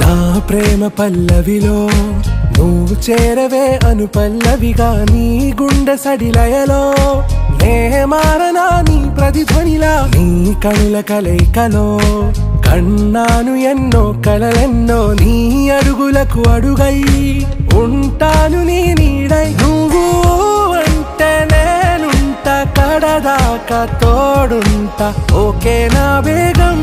నా ప్రేమ పల్లవిలో నువ్వు చేరవే అను పల్లవిగా నీ గుండె సడిలయలో నే మారనా నీ ప్రతిధ్వనిలా నీ కనుల కలయికలో కన్నాను ఎన్నో కలలెన్నో నీ అడుగులకు అడుగై ఉంటాను నీ నీడై నువ్వు అంటే నేనుంటా కడదాకా తోడుంటా ఓకే నా బేగం